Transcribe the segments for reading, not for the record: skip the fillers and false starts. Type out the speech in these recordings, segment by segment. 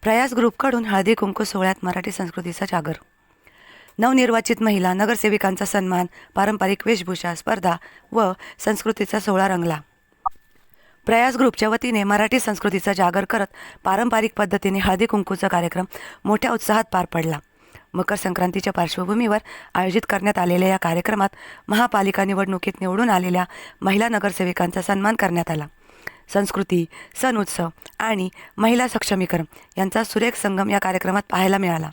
प्रयास ग्रुपकडून हळदी कुंकू सोहळ्यात मराठी संस्कृतीचा जागर. नवनिर्वाचित महिला नगरसेविकांचा सन्मान, पारंपरिक वेशभूषा स्पर्धा व संस्कृतीचा सोहळा रंगला. प्रयास ग्रुपच्या वतीने मराठी संस्कृतीचा जागर करत पारंपरिक पद्धतीने हळदी कुंकूचा कार्यक्रम मोठ्या उत्साहात पार पडला. मकर संक्रांतीच्या पार्श्वभूमीवर आयोजित करण्यात आलेल्या या कार्यक्रमात महापालिका निवडणुकीत निवडून आलेल्या महिला नगरसेविकांचा सन्मान करण्यात आला. संस्कृती, सण उत्सव आणि महिला सक्षमीकरण यांचा सुरेख संगम या कार्यक्रमात पाहायला मिळाला.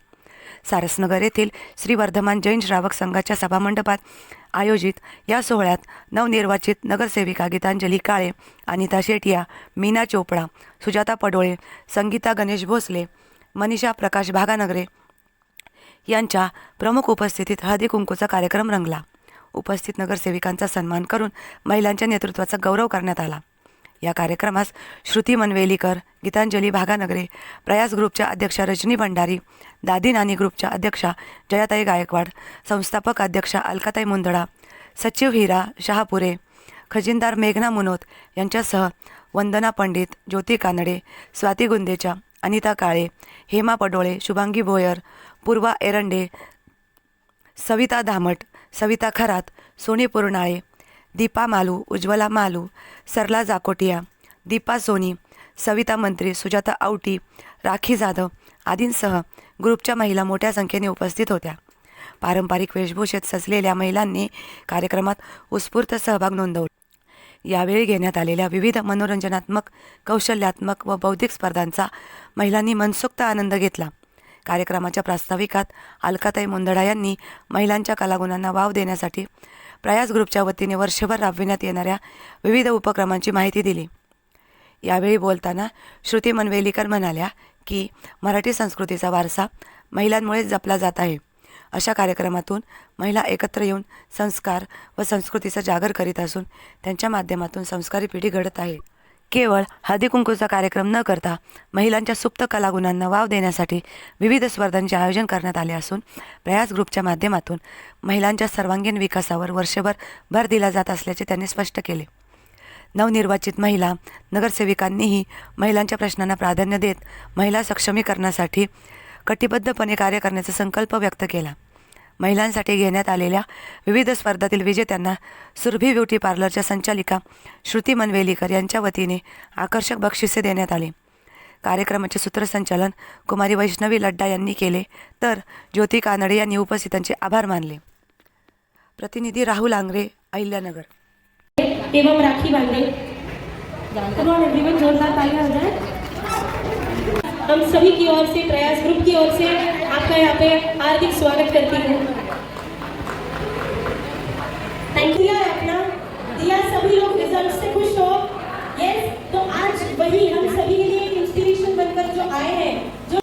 सारसनगर येथील श्री वर्धमान जैन श्रावक संघाच्या सभामंडपात आयोजित या सोहळ्यात नवनिर्वाचित नगरसेविका गीतांजली काळे, अनिता शेटिया, मीना चोपडा, सुजाता पडोळे, संगीता गणेश भोसले, मनीषा प्रकाश भागानगरे यांच्या प्रमुख उपस्थितीत हळदी कुंकूचा कार्यक्रम रंगला. उपस्थित नगरसेविकांचा सन्मान करून महिलांच्या नेतृत्वाचा गौरव करण्यात आला. या कार्यक्रमास श्रुती मनवेलीकर, गीतांजली भागानगरे, प्रयास ग्रुपच्या अध्यक्षा रजनी भंडारी, दादी नानी ग्रुपच्या अध्यक्षा जयाताई गायकवाड, संस्थापक अध्यक्षा अलकाताई मुंदडा, सचिव हिरा शहापुरे, खजिनदार मेघना मुनोत यांच्यासह वंदना पंडित, ज्योती कानडे, स्वाती गुंदेचा, अनिता काळे, हेमा पडोळे, शुभांगी भोयर, पूर्वा एरंडे, सविता धामट, सविता खरात, सोनी पुरनाळे, दीपा मालू, उज्ज्वला मालू, सरला जाकोटिया, दीपा सोनी, सविता मंत्री, सुजाता आवटी, राखी जाधव आदींसह ग्रुपच्या महिला मोठ्या संख्येने उपस्थित होत्या. पारंपरिक वेशभूषेत सजलेल्या महिलांनी कार्यक्रमात उत्स्फूर्त सहभाग नोंदवला. यावेळी घेण्यात आलेल्या विविध मनोरंजनात्मक, कौशल्यात्मक व बौद्धिक स्पर्धांचा महिलांनी मनसोक्त आनंद घेतला. कार्यक्रमाच्या प्रास्ताविकात अलकाताई मुंदडा यांनी महिलांच्या कलागुणांना वाव देण्यासाठी प्रयास ग्रुपच्या वतीने वर्षभर राबविण्यात येणाऱ्या विविध उपक्रमांची माहिती दिली. यावेळी बोलताना श्रुती मनवेलीकर म्हणाल्या की मराठी संस्कृतीचा वारसा महिलांमुळेच जपला जात आहे. अशा कार्यक्रमातून महिला एकत्र येऊन संस्कार व संस्कृतीचा जागर करीत असून त्यांच्या माध्यमातून संस्कारी पिढी घडत आहे. केवळ हळदी कुंकूचा कार्यक्रम न करता महिलांच्या सुप्त कलागुणांना वाव देण्यासाठी विविध स्पर्धांचे आयोजन करण्यात आले असून प्रयास ग्रुपच्या माध्यमातून महिलांच्या सर्वांगीण विकासावर वर्षभर भर दिला जात असल्याचे त्यांनी स्पष्ट केले. नवनिर्वाचित महिला नगरसेविकांनीही महिलांच्या प्रश्नांना प्राधान्य देत महिला सक्षमीकरणासाठी कटिबद्धपणे कार्य करण्याचा संकल्प व्यक्त केला. महिलांसाठी घेण्यात आलेल्या विविध स्पर्धातील विजेत्यांना सुरभी ब्युटी पार्लरच्या संचालिका श्रुती मनवेलीकर यांच्या वतीने आकर्षक बक्षिसे देण्यात आली. कार्यक्रमाचे सूत्रसंचालन कुमारी वैष्णवी लड्डा यांनी केले, तर ज्योती कानडे यांनी उपस्थितांचे आभार मानले. प्रतिनिधी राहुल आंग्रे, अहिल्यानगर. एवं राखी बांधे जोरदार तालियां हो जाए. हम सभी की ओर से, प्रयास ग्रुप की ओर से आपका यहाँ पे हार्दिक स्वागत करती हूँ. Thank you. अपना दिया, सभी लोग रिजल्ट से खुश हो. यस, तो आज वही हम सभी के लिए एक इंस्पिरेशन बनकर जो आए हैं, जो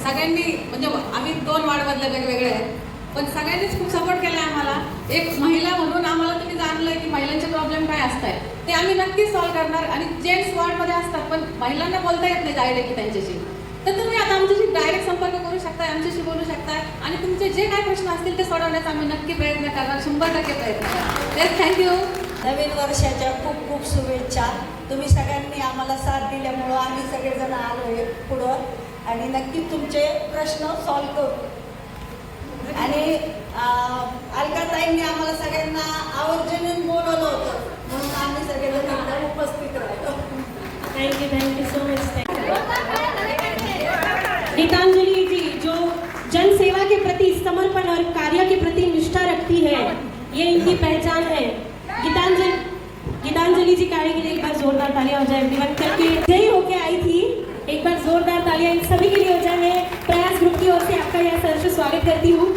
सगळ्यांनी, म्हणजे आम्ही 2 वार्डमधले वेगवेगळे आहेत, पण सगळ्यांनीच खूप सपोर्ट केला आम्हाला. एक महिला म्हणून आम्हाला तुम्ही जाणलं की महिलांचे प्रॉब्लेम काय असतात ते आम्ही नक्कीच सॉल्व्ह करणार. आणि जेंट्स वॉर्डमध्ये असतात पण महिलांना बोलता येत नाही डायरेक्टली त्यांच्याशी, तर तुम्ही आता आमच्याशी डायरेक्ट संपर्क करू शकता, आमच्याशी बोलू शकता आणि तुमचे जे काय प्रश्न असतील ते सोडवण्याचा आम्ही नक्की प्रयत्न करणार, 100% प्रयत्न करणार. तर थँक्यू. नवीन वर्षाच्या खूप खूप शुभेच्छा. तुम्ही सगळ्यांनी आम्हाला साथ दिल्यामुळं आम्ही सगळेजण आलो आहे पुढं आणि नक्की तुमचे प्रश्न सॉल्व्ह करू. आणि अलकाताईंनी आम्हाला सगळ्यांना आवर्जून बोलवलं होतं म्हणून आम्ही सगळेजण एकदम उपस्थित राहिलो. Thank you so much. Geetanjali ji जो जन सेवा के प्रति समर्पण और कार्य के प्रति निष्ठा रखती है, ये इनकी पहचान है. गीतांजलि जी काळे के लिए एक बार जोरदार तालियां हो जाए एवरीवन करके. जय होके आई थी, एक बार जोरदार तालियां इन सभी के लिए हो जाए. मैं प्रयास ग्रुप की ओर से आपका यहाँ सहर्ष स्वागत करती हूँ.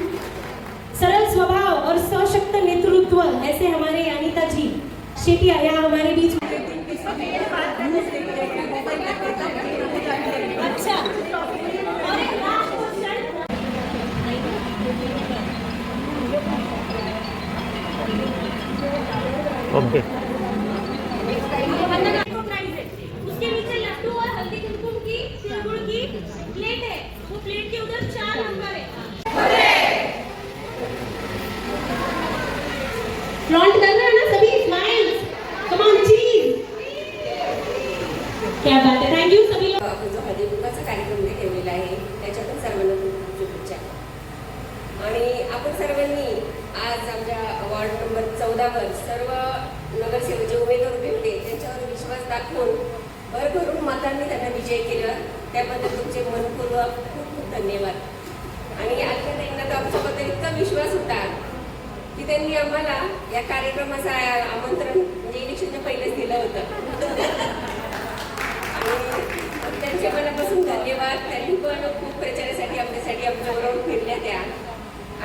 सरल स्वभाव और सशक्त नेतृत्व ऐसे हमारे अनिता जी शेटिया यहाँ हमारे बीच. अच्छा, ओके. उसके नीचे लड्डू और हल्दी कुमकुम की गुड़ की प्लेट है, वो प्लेट के उधर 4 नंबर है. फ्लॉन्ट करना है ना सभी, स्माइल्स. सर्व नगरसेवक उमेदवार उभे होते त्यांच्यावर विश्वास दाखवून भरभरून मतांनी त्यांना विजय केला, त्याबद्दल तुमचे मनपूर्वक खूप खूप धन्यवाद. आणि अलकाताईंना तर आमच्याबद्दल इतका विश्वास होता की त्यांनी आम्हाला या कार्यक्रमाचं आमंत्रण म्हणजे इलेक्शनच्या पहिलेच दिलं होतं. आणि त्यांच्या मनापासून धन्यवाद. त्यांनी पण खूप प्रचारासाठी आपल्यासाठी आमच्याबरोबर फिरल्या त्या,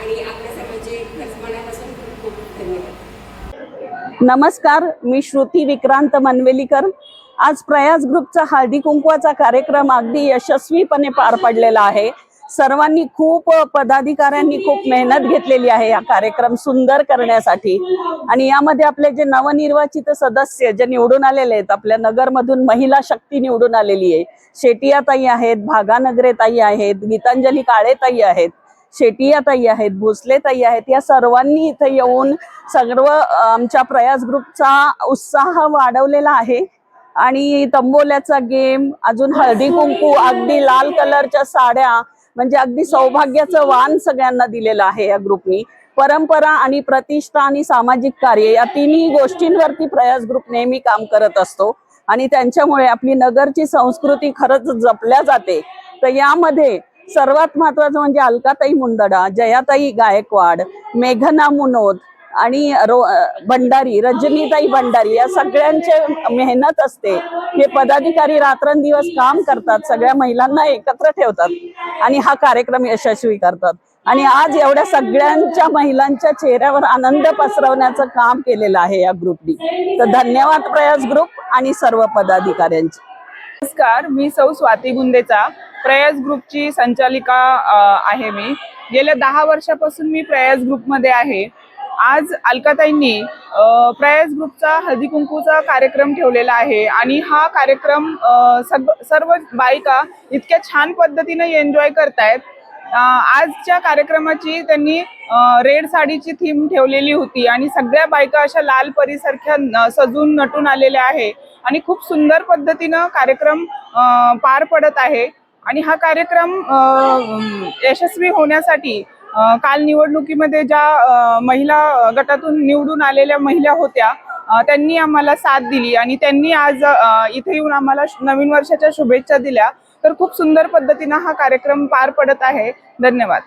आणि आपल्या सर्वांचे मनापासून खूप खूप धन्यवाद. नमस्कार, मी श्रुती विक्रांत मनवेलीकर. आज प्रयास ग्रुपचा हळदी कुंकवाचा कार्यक्रम अगदी यशस्वीपणे पार पडलेला आहे. सर्वांनी पदाधिकाऱ्यांनी खूप मेहनत घेतलेली आहे या कार्यक्रम सुंदर करण्यासाठी. आणि यामध्ये आपले जे नवनिर्वाचित सदस्य जे निवडून आलेले आहेत, आपल्या नगरमधून महिला शक्ती निवडून आलेली आहे. शेटियाताई आहेत, भागानगरेताई आहेत, गीतांजली काळेताई आहेत, शेटियाताई आहेत, भोसलेताई आहेत. या सर्वांनी इथे येऊन सर्व आमच्या प्रयास ग्रुपचा उत्साह वाढवलेला आहे. आणि तंबोल्याचा गेम, अजून हळदी कुंकू, अगदी लाल कलरच्या साड्या, म्हणजे अगदी सौभाग्याचं वाण सगळ्यांना दिलेलं आहे या ग्रुपनी. परंपरा आणि प्रतिष्ठा आणि सामाजिक कार्य या तिन्ही गोष्टींवरती प्रयास ग्रुप नेहमी काम करत असतो, आणि त्यांच्यामुळे आपली नगरची संस्कृती खरंच जपल्या जाते. तर यामध्ये सर्वात महत्वाचं म्हणजे अलकाताई मुंदडा, जयाताई गायकवाड, मेघना मुनोद आणि भंडारी, रजनीताई भंडारी, या सगळ्यांचे मेहनत असते. हे पदाधिकारी रात्रंदिवस काम करतात, सगळ्या महिलांना एकत्र ठेवतात आणि हा कार्यक्रम यशस्वी करतात. आणि आज एवढ्या सगळ्यांच्या महिलांच्या चेहऱ्यावर आनंद पसरवण्याचं काम केलेलं आहे या ग्रुपनी. तर धन्यवाद प्रयास ग्रुप आणि सर्व पदाधिकाऱ्यांचे. नमस्कार, मी सौ स्वाती गुंदेचा प्रयास ग्रुपची संचालिका आहे. मी गेल्या 10 वर्षापासून मी प्रयास ग्रुपमध्ये आहे. आज अलकाताईंनी प्रयास ग्रुपचा हळदी कुंकूचा कार्यक्रम ठेवलेला आहे, आणि हा कार्यक्रम सर्व बायका इतक्या छान पद्धतीने एन्जॉय करतायत. आजच्या कार्यक्रमाची त्यांनी रेड साडीची थीम ठेवलेली होती, आणि सगळ्या बायका अशा लाल परीसारख्या सजून नटून आलेल्या आहे, आणि खूप सुंदर पद्धतीनं कार्यक्रम पार पडत आहे. आणि हा कार्यक्रम यशस्वी होण्यासाठी काल निवडणुकीमध्ये ज्या महिला गटातून निवडून आलेल्या महिला होत्या, त्यांनी आम्हाला साथ दिली, आणि त्यांनी आज इथे येऊन आम्हाला नवीन वर्षाच्या शुभेच्छा दिल्या. तर खूप सुंदर पद्धतीनं हा कार्यक्रम पार पडत आहे. धन्यवाद.